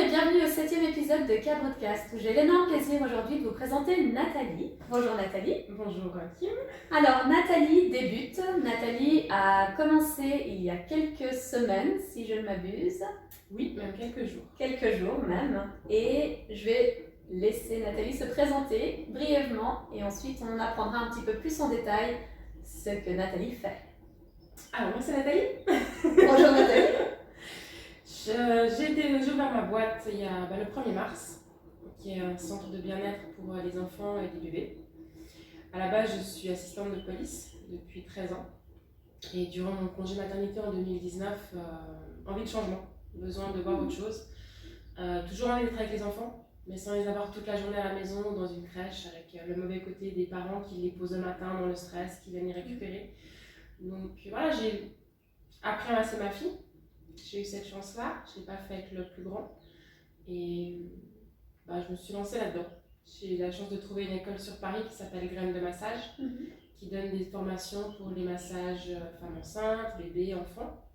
bienvenue au 7e épisode de K-Broadcast, où j'ai l'énorme plaisir aujourd'hui de vous présenter Nathalie. Bonjour Nathalie. Bonjour Kim. Alors Nathalie débute. Nathalie a commencé il y a quelques semaines, si je ne m'abuse. Oui, même quelques jours. Quelques jours même. Et je vais laisser Nathalie se présenter brièvement et ensuite on apprendra un petit peu plus en détail ce que Nathalie fait. Alors moi c'est Nathalie. Bonjour Nathalie. J'ai ouvert ma boîte il y a le 1er mars, qui est un centre de bien-être pour les enfants et les bébés. À la base, je suis assistante de police depuis 13 ans. Et durant mon congé maternité en 2019, envie de changement, besoin de voir autre chose. Toujours envie d'être avec les enfants, mais sans les avoir toute la journée à la maison ou dans une crèche, avec le mauvais côté des parents qui les posent le matin dans le stress, qui viennent les récupérer. Donc voilà, j'ai appris à masser ma fille. J'ai eu cette chance-là, je ne l'ai pas fait avec le plus grand et je me suis lancée là-dedans. J'ai eu la chance de trouver une école sur Paris qui s'appelle Graines de Massage, qui donne des formations pour les massages femmes enceintes, bébés, enfants,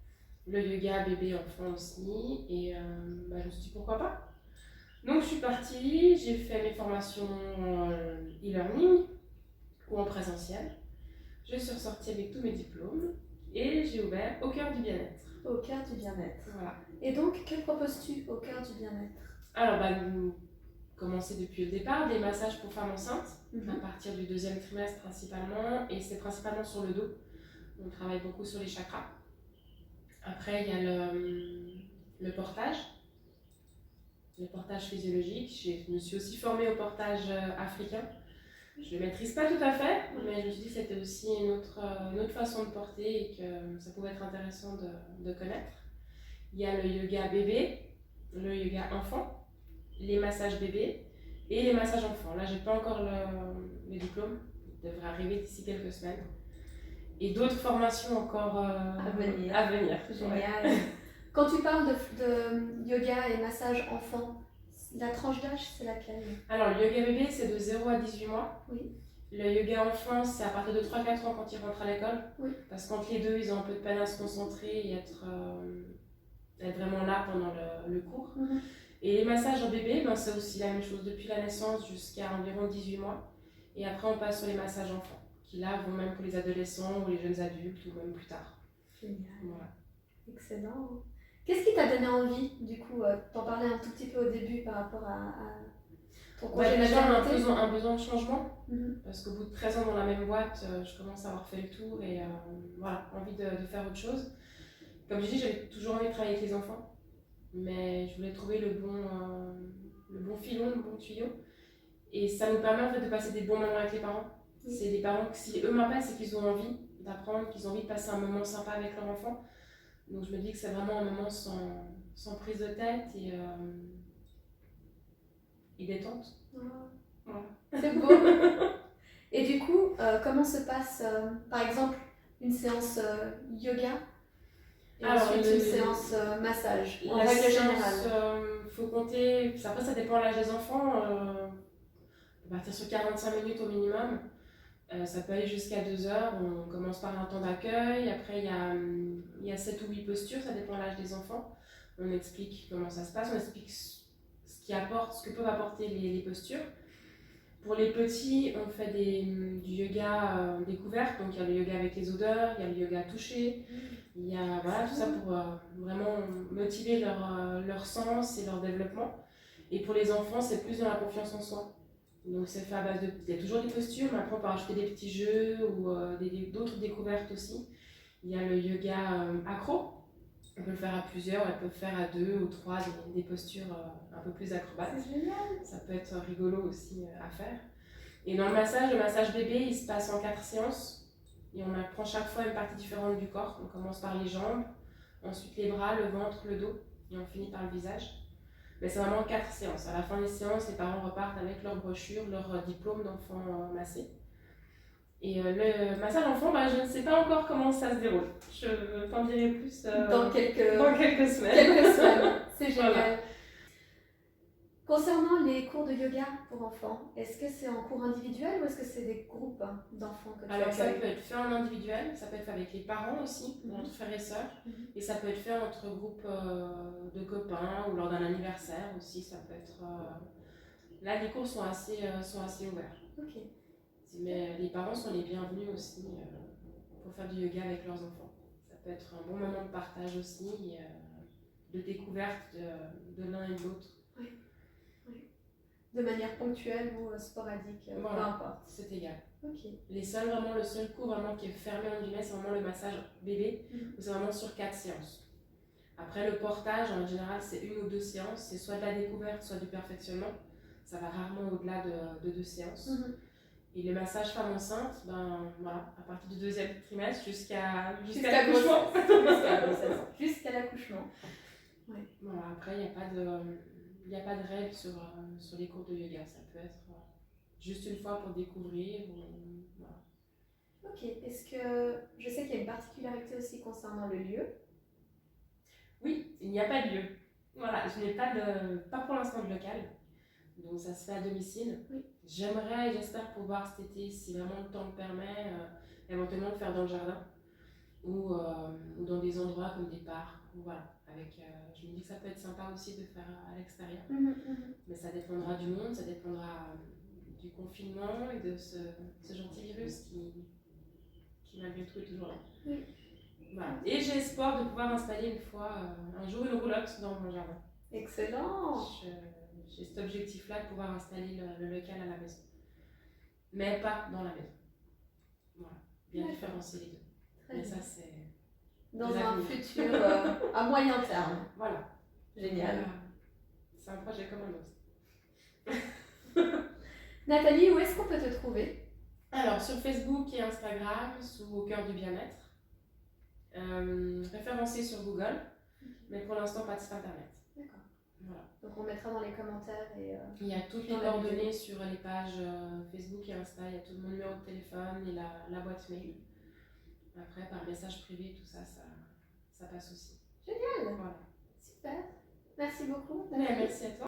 le yoga bébé, enfant aussi, et je me suis dit pourquoi pas. Donc je suis partie, j'ai fait mes formations en e-learning ou en présentiel, je suis ressortie avec tous mes diplômes et j'ai ouvert Au Cœur du Bien-être. Au cœur du bien-être. Voilà. Et donc, que proposes-tu au cœur du bien-être? Alors, nous commencer depuis le départ, des massages pour femmes enceintes, à partir du 2e trimestre principalement, et c'est principalement sur le dos. On travaille beaucoup sur les chakras. Après, il y a le portage physiologique. Je me suis aussi formée au portage africain. Je ne le maîtrise pas tout à fait, mais je me suis dit que c'était aussi une autre façon de porter et que ça pouvait être intéressant de connaître. Il y a le yoga bébé, le yoga enfant, les massages bébés et les massages enfants. Là, je n'ai pas encore le diplôme, il devrait arriver d'ici quelques semaines. Et d'autres formations encore à venir. Génial. Ouais. Quand tu parles de yoga et massage enfant, la tranche d'âge, c'est laquelle? Alors, le yoga bébé, c'est de 0 à 18 mois. Oui. Le yoga enfant, c'est à partir de 3-4 ans quand ils rentrent à l'école. Oui. Parce qu'entre les deux, ils ont un peu de peine à se concentrer et être vraiment là pendant le cours. Et les massages en bébé, c'est aussi la même chose depuis la naissance jusqu'à environ 18 mois. Et après, on passe sur les massages enfants, qui là vont même pour les adolescents ou les jeunes adultes ou même plus tard. Génial. Voilà. Excellent. Qu'est-ce qui t'a donné envie, du coup, t'en parlais un tout petit peu au début par rapport à ton congé déjà, maternité? un besoin de changement, parce qu'au bout de 13 ans dans la même boîte, je commence à avoir fait le tour et envie de faire autre chose. Comme je dis, j'avais toujours envie de travailler avec les enfants, mais je voulais trouver le bon filon, le bon tuyau. Et ça nous permet en fait de passer des bons moments avec les parents. C'est des parents que si eux m'appellent, c'est qu'ils ont envie d'apprendre, qu'ils ont envie de passer un moment sympa avec leur enfant. Donc je me dis que c'est vraiment un moment sans prise de tête et détente. Voilà. C'est beau. Et du coup, comment se passe par exemple une séance yoga et ensuite une séance massage en règle générale? Faut compter, après ça dépend de l'âge des enfants, on va partir sur 45 minutes au minimum. Ça peut aller jusqu'à 2 heures. On commence par un temps d'accueil. Après, il y a 7 ou 8 postures, ça dépend de l'âge des enfants. On explique comment ça se passe, on explique ce que peuvent apporter les postures. Pour les petits, on fait du yoga découverte. Donc, il y a le yoga avec les odeurs, il y a le yoga touché. Il y a tout ça pour vraiment motiver leur sens et leur développement. Et pour les enfants, c'est plus dans la confiance en soi. Donc c'est fait à base il y a toujours des postures, mais après on peut rajouter des petits jeux ou d'autres découvertes aussi. Il y a le yoga accro, on peut le faire à plusieurs, on peut le faire à 2 ou 3, des postures un peu plus acrobates. C'est génial. Ça peut être rigolo aussi à faire. Et dans le massage bébé, il se passe en 4 séances et on apprend chaque fois une partie différente du corps. On commence par les jambes, ensuite les bras, le ventre, le dos et on finit par le visage. Mais c'est vraiment 4 séances. À la fin des séances, les parents repartent avec leur brochure, leur diplôme d'enfant massé. Et le massage enfant, je ne sais pas encore comment ça se déroule. Je t'en dirai plus dans quelques semaines. C'est génial. Voilà. Concernant les cours de yoga pour enfants, est-ce que c'est en cours individuel ou est-ce que c'est des groupes d'enfants que tu Alors ça peut être fait en individuel, ça peut être fait avec les parents aussi, entre frères et sœurs, et ça peut être fait entre groupes de copains ou lors d'un anniversaire aussi, ça peut être... Là, les cours sont assez ouverts. Ok. Mais les parents sont les bienvenus aussi pour faire du yoga avec leurs enfants. Ça peut être un bon moment de partage aussi, de découverte de l'un et de l'autre. Oui. Oui. De manière ponctuelle ou sporadique, peu importe. C'est égal. Ok. Le seul cours vraiment qui est fermé en guillemets, c'est vraiment le massage bébé, où c'est vraiment sur 4 séances. Après, le portage, en général, c'est 1 ou 2 séances. C'est soit de la découverte, soit du perfectionnement. Ça va rarement au-delà de 2 séances. Et le massage femme enceinte, ben voilà, à partir du 2e trimestre jusqu'à l'accouchement. Jusqu'à l'accouchement. Ouais. Voilà, après, il n'y a pas de règle sur les cours de yoga. Ça peut être juste une fois pour découvrir. Voilà. Ok, est-ce que je sais qu'il y a une particularité aussi concernant le lieu? Oui, il n'y a pas de lieu. Voilà, je n'ai pas pour l'instant de local. Donc ça se fait à domicile. Oui. J'espère pouvoir cet été, si vraiment le temps le permet, éventuellement le faire dans le jardin ou dans des endroits comme des parcs. Voilà, je me dis que ça peut être sympa aussi de faire à l'extérieur. Mais ça dépendra du monde, ça dépendra du confinement et de ce gentil virus qui malgré tout est toujours là. Oui. Voilà. Et j'ai espoir de pouvoir installer une fois, un jour, une roulotte dans mon jardin. Excellent! J'ai cet objectif-là de pouvoir installer le local à la maison. Mais pas dans la maison. Voilà. Bien différencier les deux. Très mais bien. Ça, c'est... Dans un futur à moyen terme. Voilà. Génial. C'est un projet comme un autre. Nathalie, où est-ce qu'on peut te trouver? Alors, sur Facebook et Instagram, sous Au Cœur du Bien-être. Référencé sur Google, mais pour l'instant pas de site internet. D'accord. Voilà. Donc on mettra dans les commentaires et... Il y a toutes les coordonnées sur les pages Facebook et Insta, il y a tout mon numéro de téléphone et la boîte mail. Après, par message privé, tout ça, ça passe aussi. Génial! Voilà. Super! Merci beaucoup. Merci à toi.